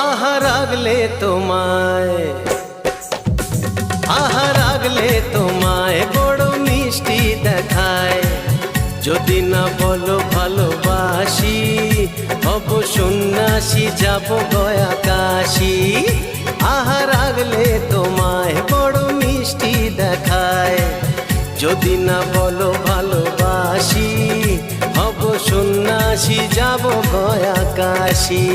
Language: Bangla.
আহা রাগলে তোমায়, আহা রাগলে তোমায় বড় মিষ্টি দেখায়। যদি না বলো ভালোবাসি, হব সন্ন্যাসী, যাব গয়া কাশি। আহা রাগলে তোমায় বড় মিষ্টি দেখায়। যদি না বলো ভালোবাসি, হব সন্ন্যাসী, যাব গয়া কাশি।